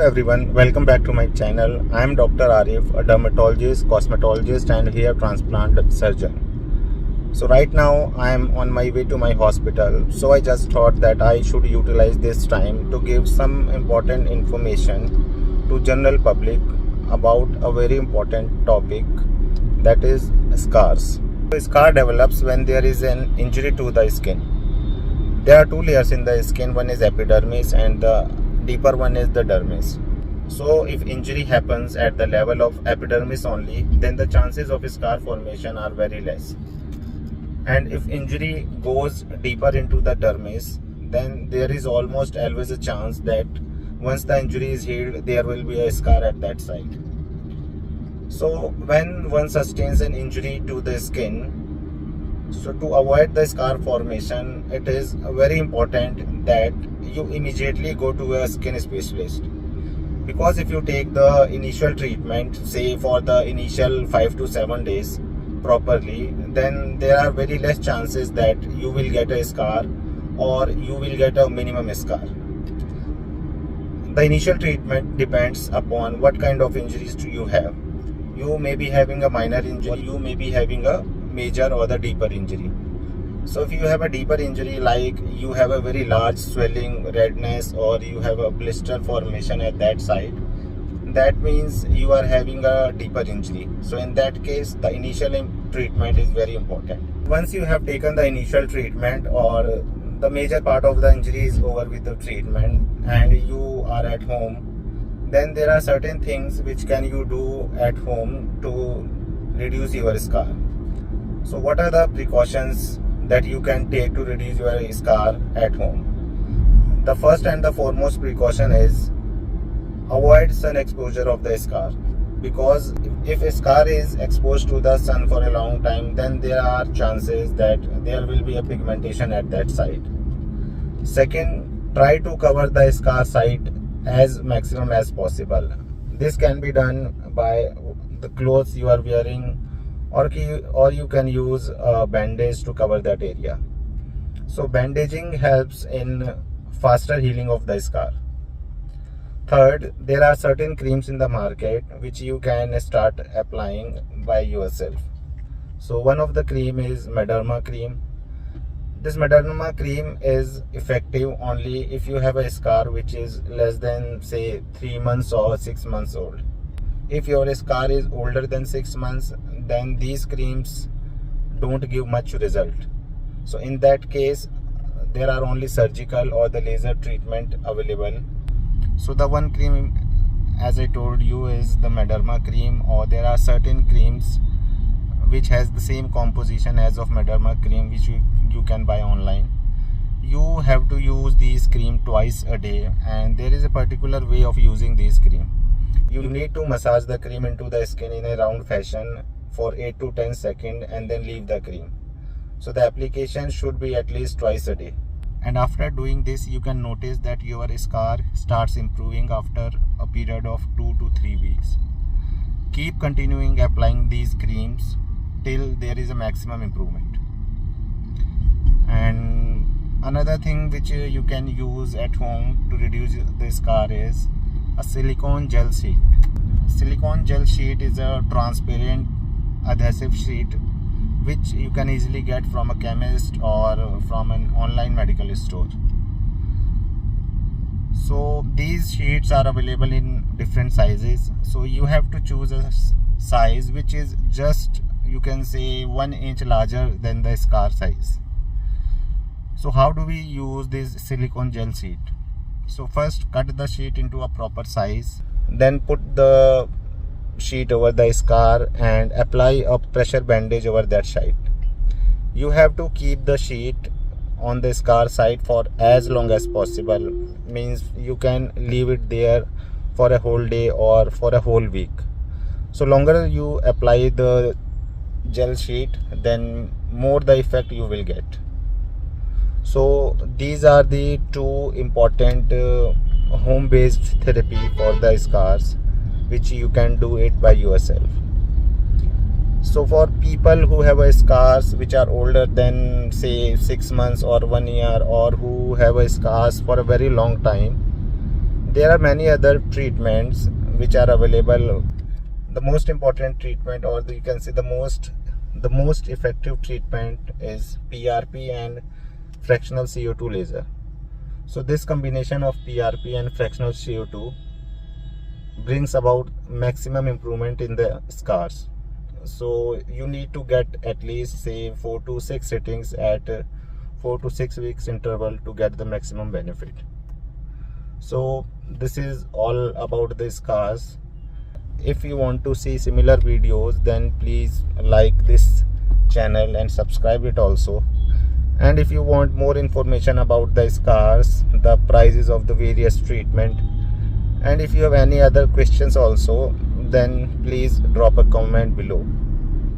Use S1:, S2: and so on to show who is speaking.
S1: Hello everyone, welcome back to my channel. I am Dr. Arif, a dermatologist, cosmetologist and hair transplant surgeon. So right now I am on my way to my hospital. So I just thought that I should utilize this time to give some important information to general public about a very important topic, that is scars. The scar develops when there is an injury to the skin. There are two layers in the skin, one is epidermis and the deeper one is the dermis. So if injury happens at the level of epidermis only, then the chances of scar formation are very less. And if injury goes deeper into the dermis, then there is almost always a chance that once the injury is healed, there will be a scar at that site. So when one sustains an injury to the skin, so to avoid the scar formation, it is very important that you immediately go to a skin specialist. Because if you take the initial treatment, say for the initial 5 to 7 days properly, then there are very less chances that you will get a scar or you will get a minimum scar. The initial treatment depends upon what kind of injuries do you have. You may be having a minor injury, you may be having a major or the deeper injury. So if you have a deeper injury, like you have a very large swelling, redness, or you have a blister formation at that site, that means you are having a deeper injury. So in that case, the initial treatment is very important. Once you have taken the initial treatment or the major part of the injury is over with the treatment and you are at home, then there are certain things which can you do at home to reduce your scar. So what are the precautions that you can take to reduce your scar at home? The first and the foremost precaution is avoid sun exposure of the scar, because if a scar is exposed to the sun for a long time, then there are chances that there will be a pigmentation at that site. Second, try to cover the scar site as maximum as possible. This can be done by the clothes you are wearing, or you can use a bandage to cover that area. So bandaging helps in faster healing of the scar. Third, there are certain creams in the market which you can start applying by yourself. So one of the cream is Mederma cream. This Mederma cream is effective only if you have a scar which is less than say 3 months or 6 months old. If your scar is older than 6 months, then these creams don't give much result. So in that case, there are only surgical or the laser treatment available. So the one cream, as I told you, is the Mederma cream, or there are certain creams which has the same composition as of Mederma cream which you can buy online. You have to use these cream twice a day, and there is a particular way of using these cream. You need to massage the cream into the skin in a round fashion for 8 to 10 seconds and then leave the cream. So the application should be at least twice a day. And after doing this, you can notice that your scar starts improving after a period of 2 to 3 weeks. Keep continuing applying these creams till there is a maximum improvement. And another thing which you can use at home to reduce the scar is a silicone gel sheet. Silicone gel sheet is a transparent adhesive sheet which you can easily get from a chemist or from an online medical store. So these sheets are available in different sizes. So you have to choose a size which is just, you can say, 1 inch larger than the scar size. So how do we use this silicone gel sheet? So first, cut the sheet into a proper size, then put the sheet over the scar and apply a pressure bandage over that site. You have to keep the sheet on the scar site for as long as possible. Means you can leave it there for a whole day or for a whole week. So longer you apply the gel sheet, then more the effect you will get. So these are the two important home-based therapy for the scars, which you can do it by yourself. So for people who have a scars which are older than say 6 months or 1 year, or who have a scars for a very long time, There are many other treatments which are available. The most important treatment, or you can say the most effective treatment, is PRP and fractional CO2 laser. So this combination of PRP and fractional CO2 brings about maximum improvement in the scars. So you need to get at least say 4 to 6 sittings at 4 to 6 weeks interval to get the maximum benefit. So this is all about the scars. If you want to see similar videos, then please like this channel and subscribe it also. And if you want more information about the scars, the prices of the various treatment, and if you have any other questions also, then please drop a comment below.